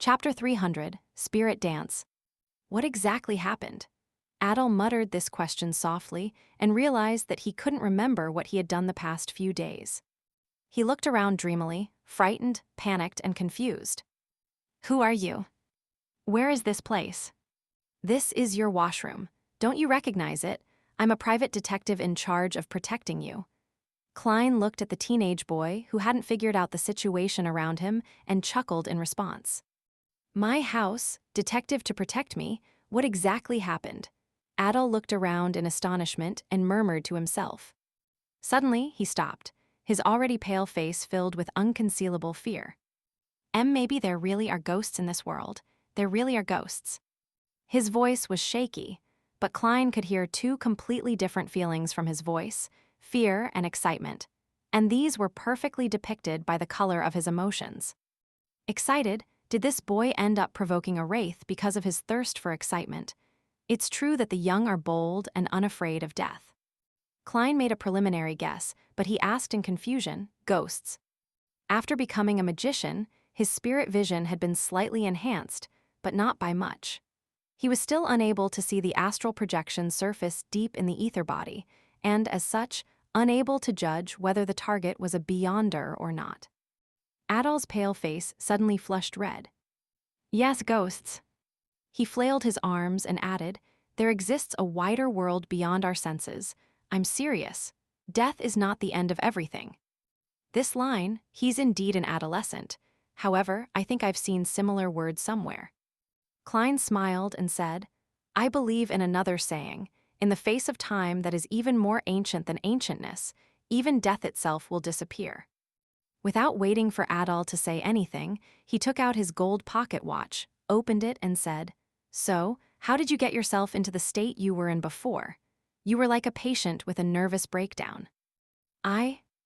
Chapter 300, Spirit Dance. What exactly happened? Adal muttered this question softly and realized that he couldn't remember what he had done the past few days. He looked around dreamily, frightened, panicked, and confused. Who are you? Where is this place? This is your washroom. Don't you recognize it? I'm a private detective in charge of protecting you. Klein looked at the teenage boy who hadn't figured out the situation around him and chuckled in response. My house, detective to protect me, what exactly happened? Adal looked around in astonishment and murmured to himself. Suddenly, he stopped, his already pale face filled with unconcealable fear. Maybe there really are ghosts in this world. There really are ghosts. His voice was shaky, but Klein could hear two completely different feelings from his voice, fear and excitement, and these were perfectly depicted by the color of his emotions. Excited, did this boy end up provoking a wraith because of his thirst for excitement? It's true that the young are bold and unafraid of death. Klein made a preliminary guess, but he asked in confusion, ghosts. After becoming a magician, his spirit vision had been slightly enhanced, but not by much. He was still unable to see the astral projection surface deep in the ether body, and as such, unable to judge whether the target was a beyonder or not. Adal's pale face suddenly flushed red. Yes, ghosts. He flailed his arms and added, there exists a wider world beyond our senses. I'm serious. Death is not the end of everything. This line, he's indeed an adolescent. However, I think I've seen similar words somewhere. Klein smiled and said, I believe in another saying, in the face of time that is even more ancient than ancientness, even death itself will disappear. Without waiting for Adal to say anything, he took out his gold pocket watch, opened it, and said, So, how did you get yourself into the state you were in before? You were like a patient with a nervous breakdown.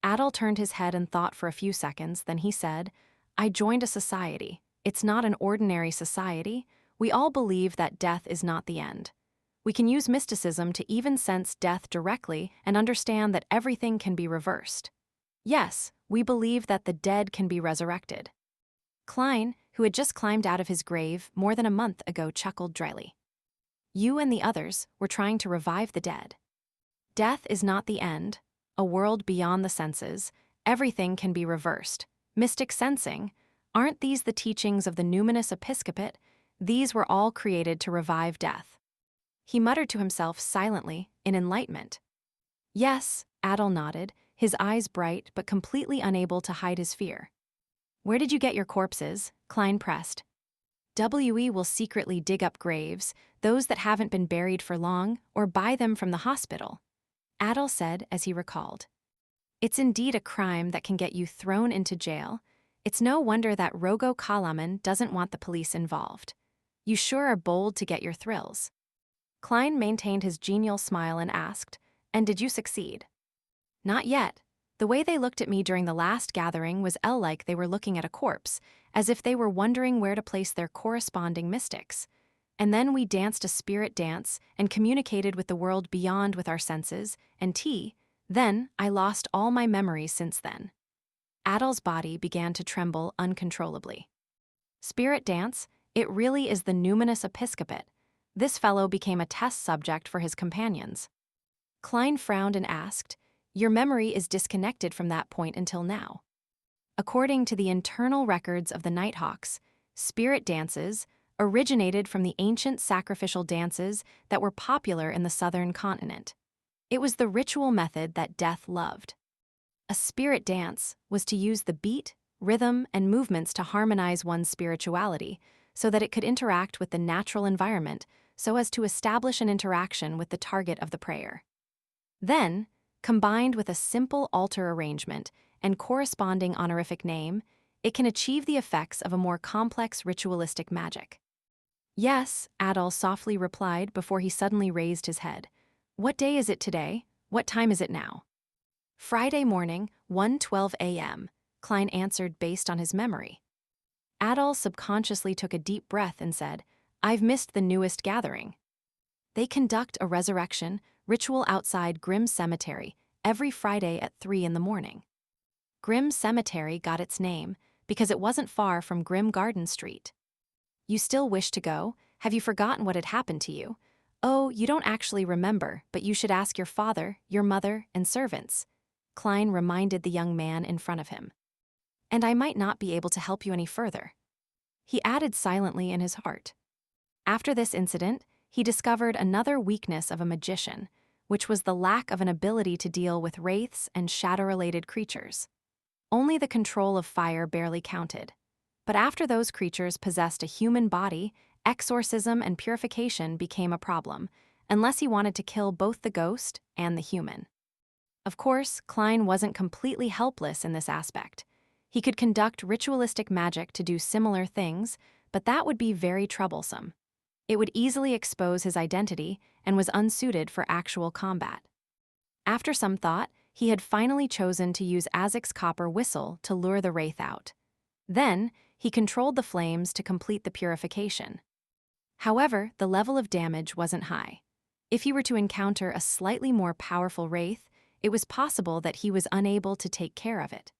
Adal turned his head and thought for a few seconds, then he said, I joined a society. It's not an ordinary society. We all believe that death is not the end. We can use mysticism to even sense death directly and understand that everything can be reversed. Yes, we believe that the dead can be resurrected. Klein, who had just climbed out of his grave more than a month ago, chuckled dryly. You and the others were trying to revive the dead. Death is not the end, a world beyond the senses, everything can be reversed. Mystic sensing, aren't these the teachings of the numinous episcopate? These were all created to revive death. He muttered to himself silently, in enlightenment. Yes, Adal nodded, his eyes bright but completely unable to hide his fear. Where did you get your corpses? Klein pressed. WE will secretly dig up graves, those that haven't been buried for long, or buy them from the hospital, Adal said as he recalled. It's indeed a crime that can get you thrown into jail. It's no wonder that Rogo Kalaman doesn't want the police involved. You sure are bold to get your thrills. Klein maintained his genial smile and asked, And did you succeed? Not yet. The way they looked at me during the last gathering was like they were looking at a corpse, as if they were wondering where to place their corresponding mystics. And then we danced a spirit dance and communicated with the world beyond with our senses, and then I lost all my memories since then. Adal's body began to tremble uncontrollably. Spirit dance, it really is the numinous episcopate. This fellow became a test subject for his companions. Klein frowned and asked, Your memory is disconnected from that point until now. According to the internal records of the Nighthawks, spirit dances originated from the ancient sacrificial dances that were popular in the southern continent. It was the ritual method that death loved. A spirit dance was to use the beat, rhythm, and movements to harmonize one's spirituality so that it could interact with the natural environment so as to establish an interaction with the target of the prayer. Then, combined with a simple altar arrangement and corresponding honorific name, it can achieve the effects of a more complex ritualistic magic. Yes, Adal softly replied before he suddenly raised his head. What day is it today? What time is it now? Friday morning, 1:12 a.m., Klein answered based on his memory. Adal subconsciously took a deep breath and said, I've missed the newest gathering. They conduct a resurrection ritual outside Grimm Cemetery every Friday at 3 in the morning. Grimm Cemetery got its name because it wasn't far from Grimm Garden Street. You still wish to go? Have you forgotten what had happened to you? Oh, you don't actually remember, but you should ask your father, your mother, and servants. Klein reminded the young man in front of him. And I might not be able to help you any further. He added silently in his heart. After this incident, he discovered another weakness of a magician, which was the lack of an ability to deal with wraiths and shadow-related creatures. Only the control of fire barely counted. But after those creatures possessed a human body, exorcism and purification became a problem, unless he wanted to kill both the ghost and the human. Of course, Klein wasn't completely helpless in this aspect. He could conduct ritualistic magic to do similar things, but that would be very troublesome. It would easily expose his identity and was unsuited for actual combat. After some thought, he had finally chosen to use Azek's copper whistle to lure the wraith out. Then, he controlled the flames to complete the purification. However, the level of damage wasn't high. If he were to encounter a slightly more powerful wraith, it was possible that he was unable to take care of it.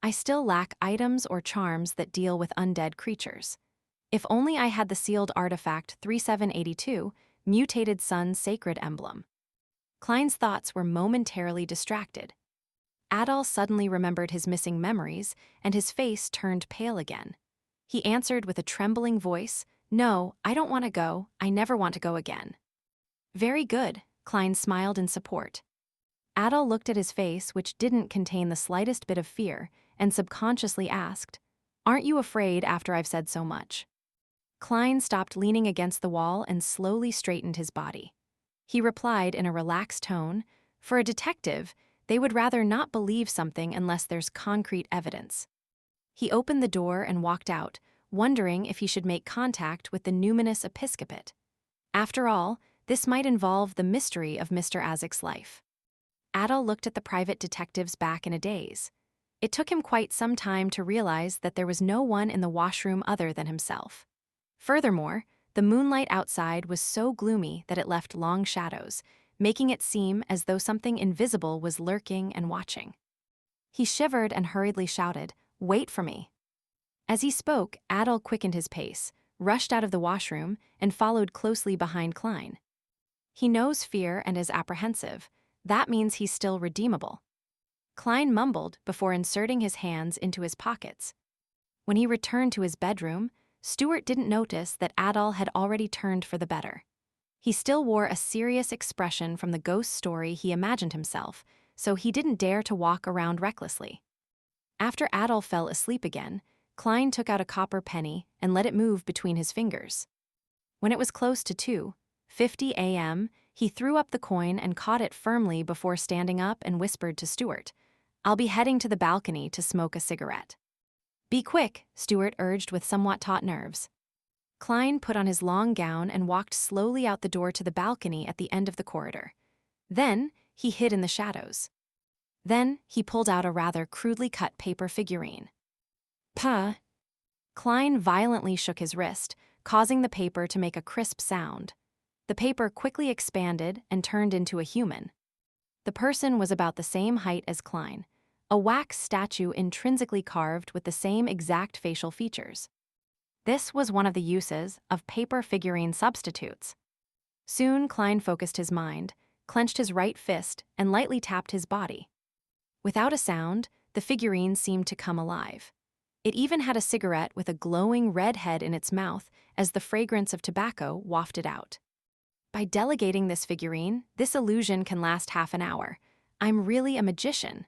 I still lack items or charms that deal with undead creatures. If only I had the sealed artifact 3782, Mutated Sun's sacred emblem. Klein's thoughts were momentarily distracted. Adol suddenly remembered his missing memories, and his face turned pale again. He answered with a trembling voice, "No, I don't want to go. I never want to go again." "Very good," Klein smiled in support. Adol looked at his face, which didn't contain the slightest bit of fear, and subconsciously asked, "Aren't you afraid after I've said so much?" Klein stopped leaning against the wall and slowly straightened his body. He replied in a relaxed tone, "For a detective, they would rather not believe something unless there's concrete evidence." He opened the door and walked out, wondering if he should make contact with the numinous episcopate. After all, this might involve the mystery of Mr. Azek's life. Adol looked at the private detectives back in a daze. It took him quite some time to realize that there was no one in the washroom other than himself. Furthermore, the moonlight outside was so gloomy that it left long shadows, making it seem as though something invisible was lurking and watching. He shivered and hurriedly shouted, "Wait for me." As he spoke, Adol quickened his pace, rushed out of the washroom, and followed closely behind Klein. He knows fear and is apprehensive. That means he's still redeemable. Klein mumbled before inserting his hands into his pockets. When he returned to his bedroom, Stuart didn't notice that Adol had already turned for the better. He still wore a serious expression from the ghost story he imagined himself, so he didn't dare to walk around recklessly. After Adol fell asleep again, Klein took out a copper penny and let it move between his fingers. When it was close to 2:50 a.m., he threw up the coin and caught it firmly before standing up and whispered to Stuart, "I'll be heading to the balcony to smoke a cigarette." "Be quick," Stuart urged with somewhat taut nerves. Klein put on his long gown and walked slowly out the door to the balcony at the end of the corridor. Then, he hid in the shadows. Then, he pulled out a rather crudely cut paper figurine. "Puh." Klein violently shook his wrist, causing the paper to make a crisp sound. The paper quickly expanded and turned into a human. The person was about the same height as Klein, a wax statue intrinsically carved with the same exact facial features. This was one of the uses of paper figurine substitutes. Soon Klein focused his mind, clenched his right fist, and lightly tapped his body. Without a sound, the figurine seemed to come alive. It even had a cigarette with a glowing red head in its mouth as the fragrance of tobacco wafted out. By delegating this figurine, this illusion can last half an hour. I'm really a magician.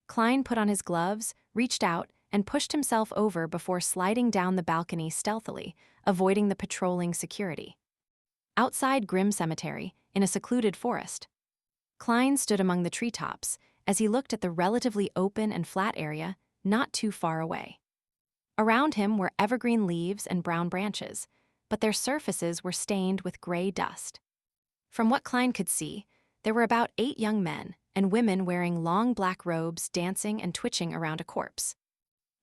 Klein put on his gloves, reached out, and pushed himself over before sliding down the balcony stealthily, avoiding the patrolling security. Outside Grim Cemetery, in a secluded forest, Klein stood among the treetops as he looked at the relatively open and flat area not too far away. Around him were evergreen leaves and brown branches, but their surfaces were stained with gray dust. From what Klein could see, there were about 8 young men and women wearing long black robes dancing and twitching around a corpse.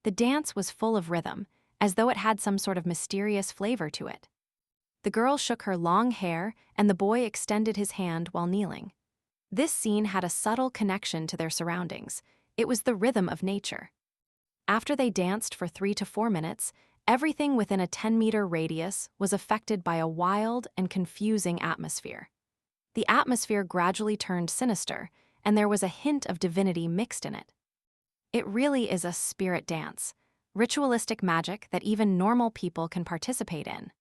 The dance was full of rhythm, as though it had some sort of mysterious flavor to it. The girl shook her long hair and the boy extended his hand while kneeling. This scene had a subtle connection to their surroundings. It was the rhythm of nature. After they danced for 3 to 4 minutes, everything within a 10-meter radius was affected by a wild and confusing atmosphere. The atmosphere gradually turned sinister, and there was a hint of divinity mixed in it. It really is a spirit dance, ritualistic magic that even normal people can participate in.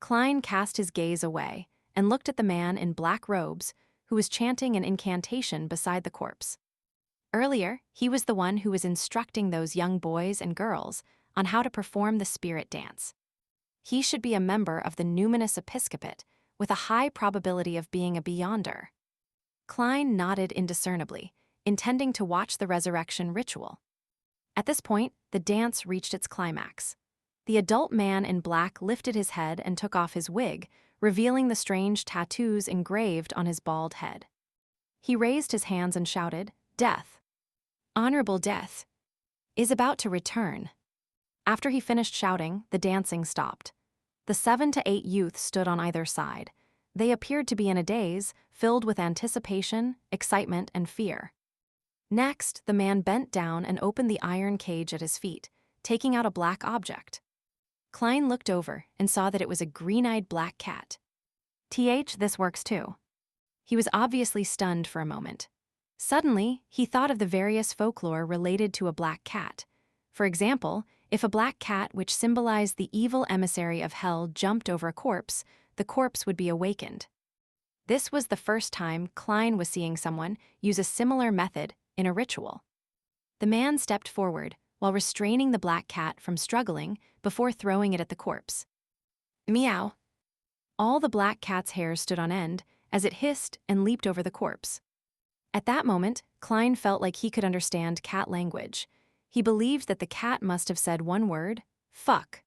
Klein cast his gaze away and looked at the man in black robes who was chanting an incantation beside the corpse. Earlier, he was the one who was instructing those young boys and girls on how to perform the spirit dance. He should be a member of the numinous episcopate with a high probability of being a beyonder. Klein nodded indiscernibly, intending to watch the resurrection ritual. At this point, the dance reached its climax. The adult man in black lifted his head and took off his wig, revealing the strange tattoos engraved on his bald head. He raised his hands and shouted, "Death, honorable death, is about to return." After he finished shouting, the dancing stopped. The 7 to 8 youths stood on either side. They appeared to be in a daze, filled with anticipation, excitement, and fear. Next, the man bent down and opened the iron cage at his feet, taking out a black object. Klein looked over and saw that it was a green-eyed black cat. This works too. He was obviously stunned for a moment. Suddenly, he thought of the various folklore related to a black cat. For example, if a black cat which symbolized the evil emissary of hell jumped over a corpse, the corpse would be awakened. This was the first time Klein was seeing someone use a similar method in a ritual. The man stepped forward while restraining the black cat from struggling before throwing it at the corpse. Meow. All the black cat's hairs stood on end as it hissed and leaped over the corpse. At that moment, Klein felt like he could understand cat language. He believed that the cat must have said one word, "fuck,"